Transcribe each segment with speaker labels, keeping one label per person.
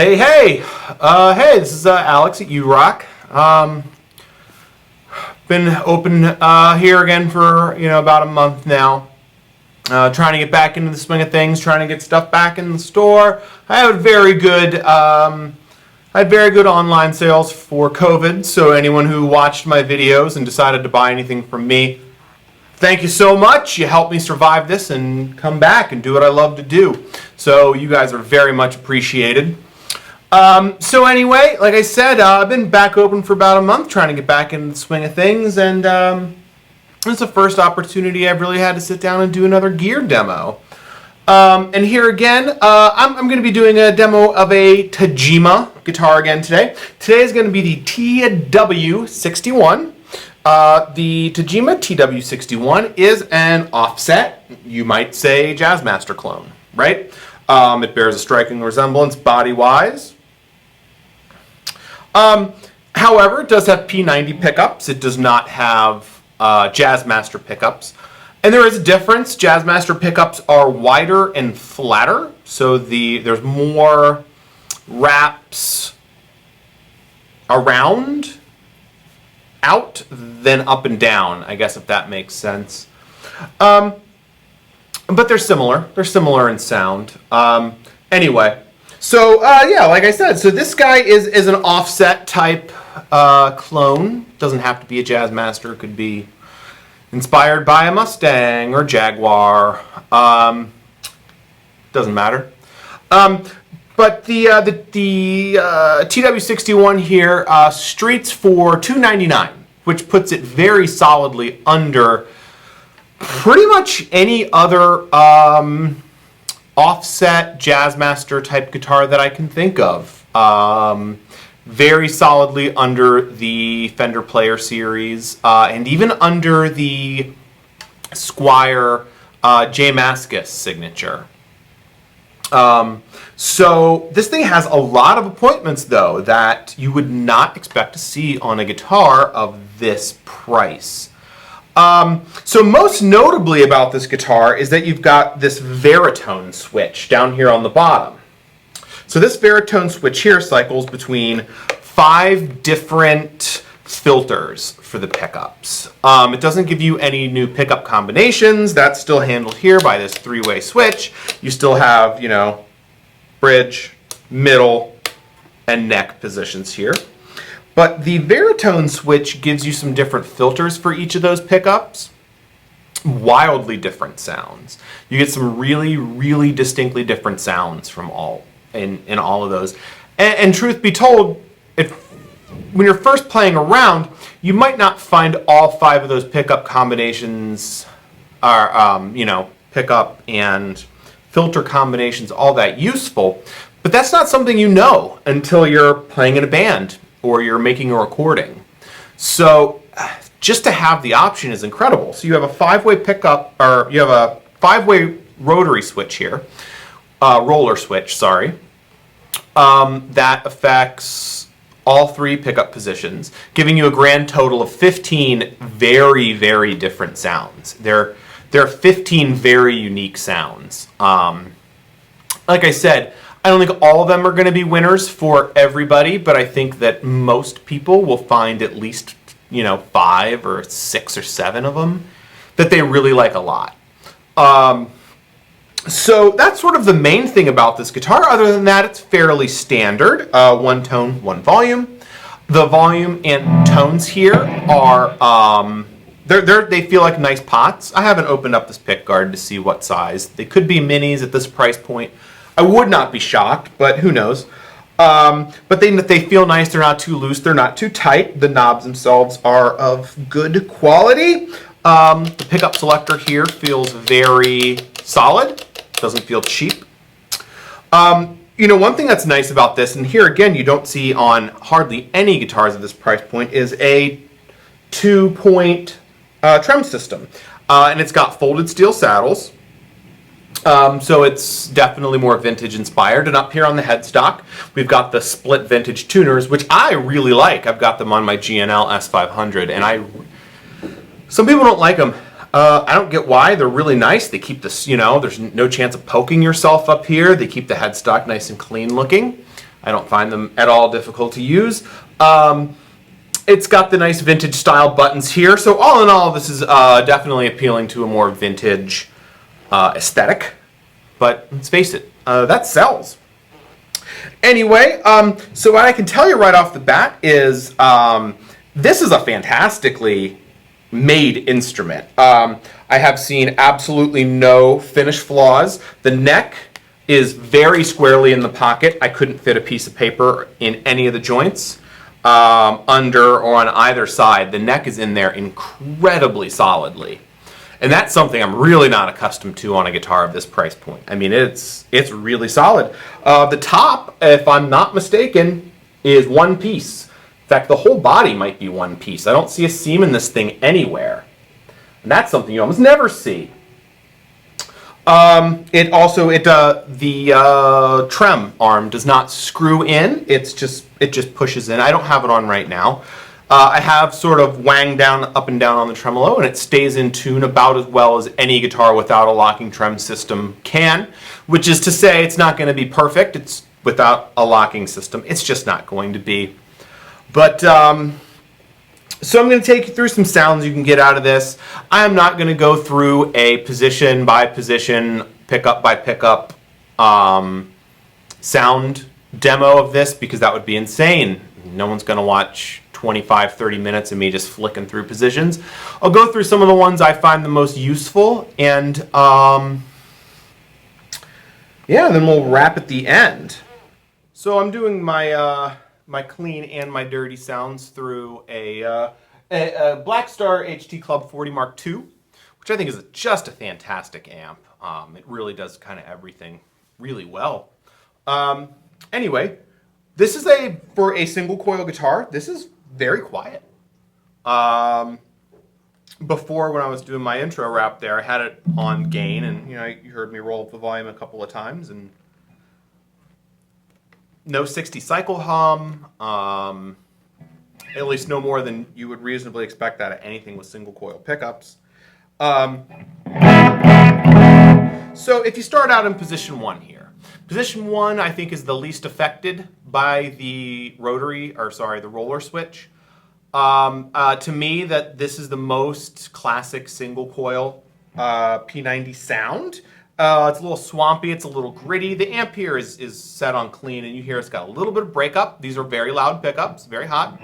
Speaker 1: Hey, this is Alex at URock. Been open here again for about a month now. Trying to get back into the swing of things, trying to get stuff back in the store. I had very good online sales for COVID. So anyone who watched my videos and decided to buy anything from me, thank you so much. You helped me survive this and come back and do what I love to do. So you guys are very much appreciated. So anyway, like I said, I've been back open for about a month, trying to get back into the swing of things, and it's the first opportunity I've really had to sit down and do another gear demo. And here again, I'm going to be doing a demo of a Tagima guitar again today. Today is going to be the TW61. The Tagima TW61 is an offset, you might say, Jazzmaster clone, right? It bears a striking resemblance body-wise. However, it does have P90 pickups. It does not have Jazzmaster pickups. And there is a difference. Jazzmaster pickups are wider and flatter, so there's more wraps around, out, than up and down, I guess, if that makes sense. But they're similar. They're similar in sound. Anyway, so yeah, like I said, so this guy is an offset type clone. Doesn't have to be a Jazzmaster. It could be inspired by a Mustang or Jaguar. Doesn't matter. But the TW61 here streets for $299, which puts it very solidly under pretty much any other offset Jazzmaster type guitar that I can think of. Very solidly under the Fender Player Series, and even under the Squier J. Mascis signature. So this thing has a lot of appointments, though, that you would not expect to see on a guitar of this price. So most notably about this guitar is that you've got this Varitone switch down here on the bottom. So this Varitone switch here cycles between 5 different filters for the pickups. It doesn't give you any new pickup combinations. That's still handled here by this 3-way switch. You still have, bridge, middle, and neck positions here. But the Varitone switch gives you some different filters for each of those pickups. Wildly different sounds. You get some really, really distinctly different sounds from all in all of those. And truth be told, when you're first playing around, you might not find all 5 of those pickup combinations, pickup and filter combinations all that useful. But that's not something you know until you're playing in a band or you're making a recording. So just to have the option is incredible. So you have a 5-way pickup, or you have a 5-way rotary switch here, roller switch, sorry, that affects all 3 pickup positions, giving you a grand total of 15 very, very different sounds. There are 15 very unique sounds. Like I said, I don't think all of them are going to be winners for everybody, but I think that most people will find at least 5 or 6 or 7 of them that they really like a lot. So that's sort of the main thing about this guitar. Other than that, it's fairly standard. 1 tone, 1 volume. The volume and tones here are they feel like nice pots. I haven't opened up this pick guard to see what size. They could be minis at this price point. I would not be shocked, but who knows. But they feel nice. They're not too loose. They're not too tight. The knobs themselves are of good quality. The pickup selector here feels very solid. Doesn't feel cheap. One thing that's nice about this, and here again you don't see on hardly any guitars at this price point, is a 2-point trem system. And it's got folded steel saddles. So it's definitely more vintage inspired. And up here on the headstock, we've got the split vintage tuners, which I really like. I've got them on my GNL S500, and some people don't like them. I don't get why. They're really nice. They keep this, there's no chance of poking yourself up here. They keep the headstock nice and clean looking. I don't find them at all difficult to use. It's got the nice vintage style buttons here. So all in all, this is definitely appealing to a more vintage aesthetic. But let's face it, that sells. Anyway, so what I can tell you right off the bat is this is a fantastically made instrument. I have seen absolutely no finish flaws. The neck is very squarely in the pocket. I couldn't fit a piece of paper in any of the joints, under or on either side. The neck is in there incredibly solidly. And that's something I'm really not accustomed to on a guitar of this price point. I mean, it's really solid. The top, if I'm not mistaken, is one piece. In fact, the whole body might be one piece. I don't see a seam in this thing anywhere. And that's something you almost never see. The trem arm does not screw in. It just pushes in. I don't have it on right now. I have sort of wanged down up and down on the tremolo, and it stays in tune about as well as any guitar without a locking trem system can, which is to say it's not going to be perfect. It's without a locking system. It's just not going to be. But so I'm going to take you through some sounds you can get out of this. I am not going to go through a position by position, pickup by pickup sound demo of this because that would be insane. No one's going to watch 25, 30 minutes of me just flicking through positions. I'll go through some of the ones I find the most useful, and yeah, then we'll wrap at the end. So I'm doing my my clean and my dirty sounds through a Black Star HT Club 40 Mark II, which I think is just a fantastic amp. It really does kind of everything really well. Anyway, this is for a single coil guitar, this is very quiet. Before, when I was doing my intro wrap there, I had it on gain, and you heard me roll up the volume a couple of times, and no 60 cycle hum, at least no more than you would reasonably expect out of anything with single coil pickups. So if you start out in position 1 here, position 1 I think is the least affected by the roller switch. To me, that this is the most classic single coil P90 sound. It's a little swampy, it's a little gritty. The amp here is set on clean, and you hear it's got a little bit of breakup. These are very loud pickups, very hot.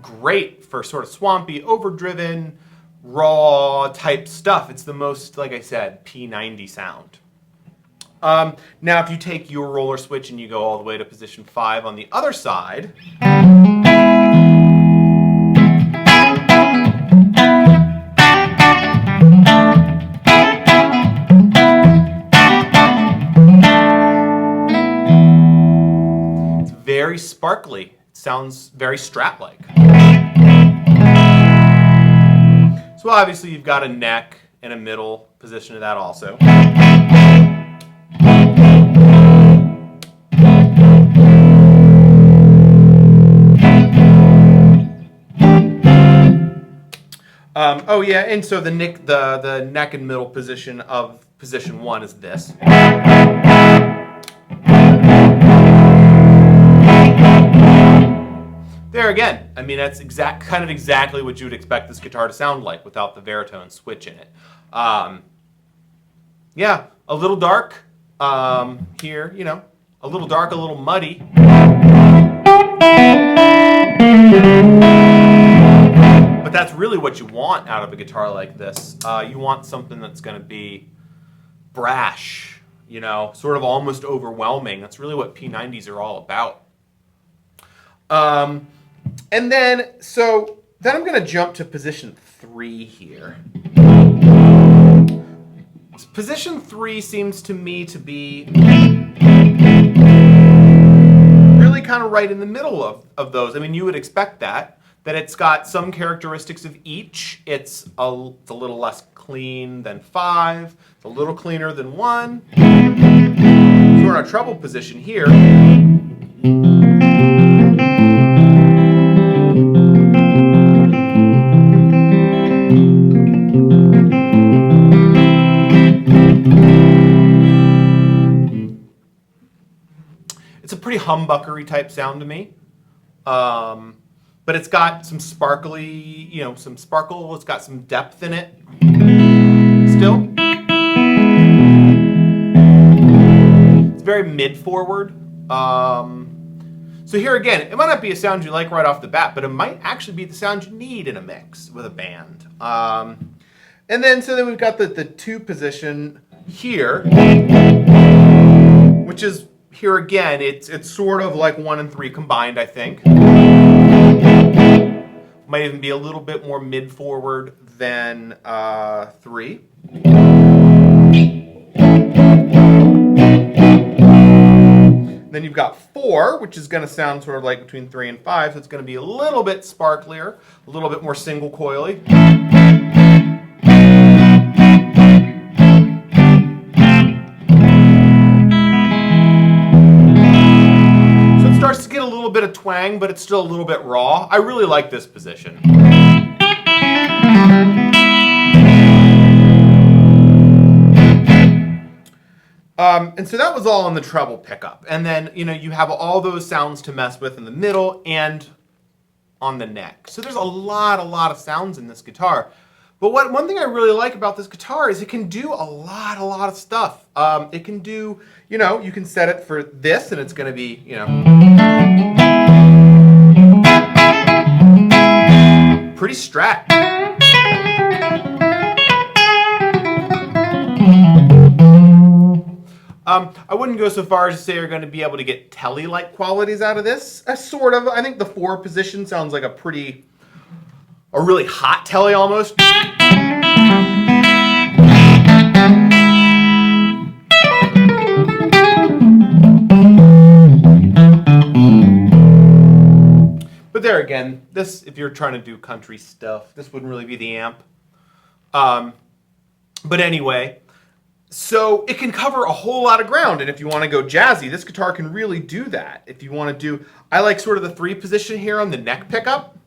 Speaker 1: Great for sort of swampy, overdriven, raw type stuff. It's the most, like I said, P90 sound. Now if you take your roller switch and you go all the way to position 5 on the other side, it's very sparkly. It sounds very Strat-like. So obviously you've got a neck and a middle position to that also. Oh yeah, and so the neck and middle position of position 1 is this. There again, I mean, that's kind of exactly what you would expect this guitar to sound like without the Varitone Switch in it. Yeah, a little dark here, a little dark, a little muddy. But that's really what you want out of a guitar like this. You want something that's going to be brash, sort of almost overwhelming. That's really what P90s are all about. And then I'm going to jump to position 3 here. Position 3 seems to me to be really kind of right in the middle of those. I mean, you would expect that it's got some characteristics of each. It's a little less clean than 5. It's a little cleaner than 1. So we're in a treble position here. pretty humbuckery type sound to me. But it's got some sparkly, some sparkle. It's got some depth in it still. It's very mid-forward. So here again, it might not be a sound you like right off the bat, but it might actually be the sound you need in a mix with a band. And then we've got the 2 position here, which is, here again, it's sort of like 1 and 3 combined, I think. Might even be a little bit more mid-forward than 3. Then you've got 4, which is going to sound sort of like between 3 and 5, so it's going to be a little bit sparklier, a little bit more single coily. So it starts to get a little bit of twang, but it's still a little bit raw. I really like this position. And so that was all on the treble pickup. And then, you have all those sounds to mess with in the middle and on the neck. So there's a lot of sounds in this guitar. But one thing I really like about this guitar is it can do a lot of stuff. It can do, you can set it for this and it's going to be, pretty strat. I wouldn't go so far as to say you're going to be able to get telly-like qualities out of this. Sort of. I think the 4 position sounds like a really hot telly almost. But there again, this, if you're trying to do country stuff, this wouldn't really be the amp. But anyway, so it can cover a whole lot of ground, and if you want to go jazzy, this guitar can really do that. If you want to do, I like sort of the 3 position here on the neck pickup.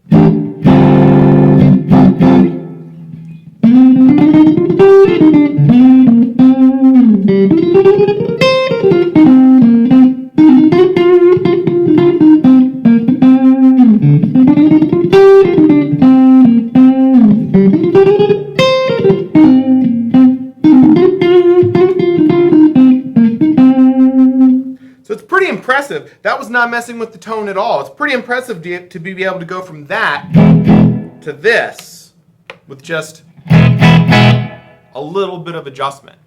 Speaker 1: Impressive. That was not messing with the tone at all. It's pretty impressive to be able to go from that to this with just a little bit of adjustment.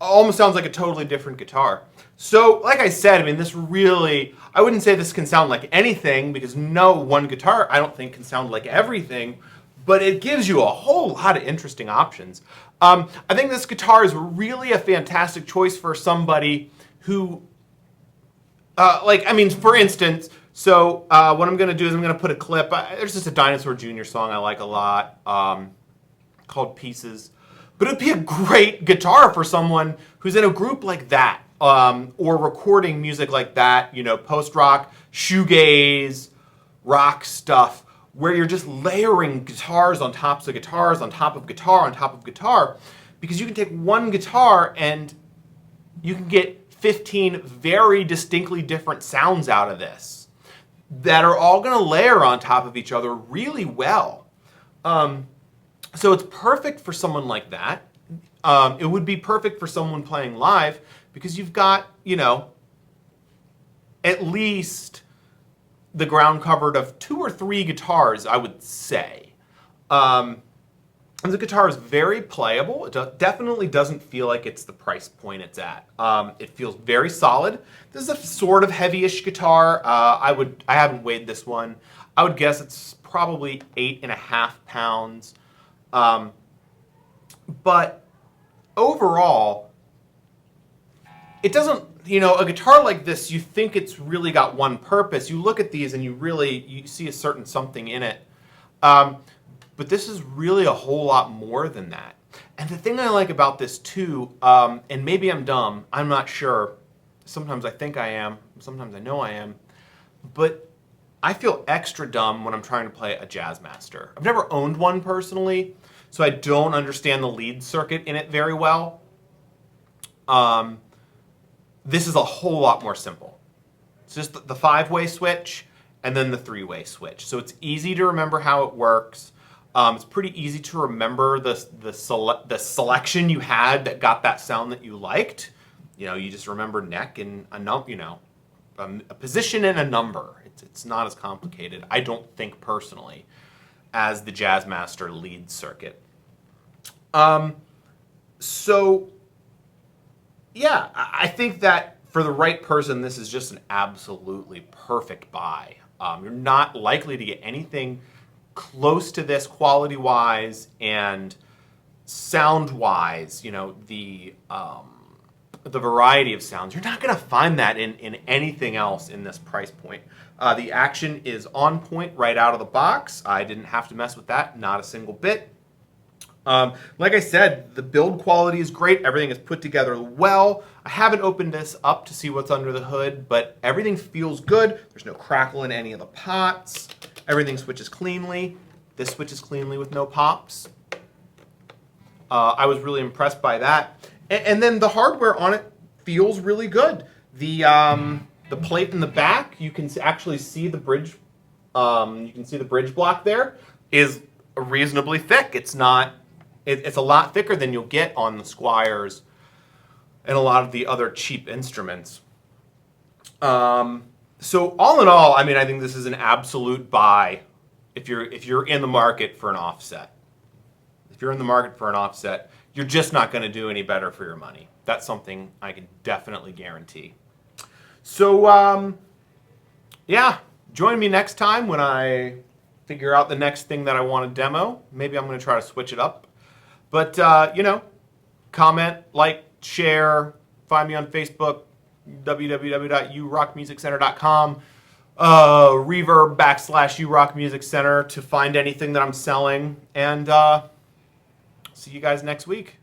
Speaker 1: Almost sounds like a totally different guitar. So, like I said, this really, I wouldn't say this can sound like anything, because no one guitar, I don't think, can sound like everything, but it gives you a whole lot of interesting options. I think this guitar is really a fantastic choice for somebody who for instance, so what I'm going to do is I'm going to put a clip. There's just a Dinosaur Jr. song I like a lot called Pieces. But it would be a great guitar for someone who's in a group like that or recording music like that, post-rock, shoegaze, rock stuff, where you're just layering guitars on top of guitars on top of guitar on top of guitar, because you can take one guitar and you can get 15 very distinctly different sounds out of this that are all going to layer on top of each other really well. So it's perfect for someone like that. It would be perfect for someone playing live, because you've got, at least the ground covered of 2 or 3 guitars, I would say. And the guitar is very playable. It definitely doesn't feel like it's the price point it's at. It feels very solid. This is a sort of heavy-ish guitar. I haven't weighed this one. I would guess it's probably 8.5 pounds. But overall, it doesn't, a guitar like this, you think it's really got one purpose. You look at these and you see a certain something in it. But this is really a whole lot more than that. And the thing I like about this too, and maybe I'm dumb, I'm not sure. Sometimes I think I am, sometimes I know I am. But I feel extra dumb when I'm trying to play a Jazzmaster. I've never owned one personally, so I don't understand the lead circuit in it very well. This is a whole lot more simple. It's just the 5-way switch and then the 3-way switch. So it's easy to remember how it works. It's pretty easy to remember the selection you had that got that sound that you liked. You just remember neck and a position and a number. It's not as complicated, I don't think personally, as the Jazzmaster lead circuit. So yeah, I think that for the right person, this is just an absolutely perfect buy. You're not likely to get anything close to this quality-wise and sound-wise. The variety of sounds. You're not going to find that in anything else in this price point. The action is on point right out of the box. I didn't have to mess with that, not a single bit. Like I said, the build quality is great. Everything is put together well. I haven't opened this up to see what's under the hood, but everything feels good. There's no crackle in any of the pots. Everything switches cleanly. This switches cleanly with no pops. I was really impressed by that. And then the hardware on it feels really good. The plate in the back, you can actually see the bridge. You can see the bridge block there is reasonably thick. It's not. It's a lot thicker than you'll get on the Squiers and a lot of the other cheap instruments. So all in all, I mean, I think this is an absolute buy if you're in the market for an offset. If you're in the market for an offset, you're just not going to do any better for your money. That's something I can definitely guarantee. So, yeah, join me next time when I figure out the next thing that I want to demo. Maybe I'm going to try to switch it up. But, comment, like, share, find me on Facebook, www.urockmusiccenter.com, reverb /urockmusiccenter to find anything that I'm selling. And see you guys next week.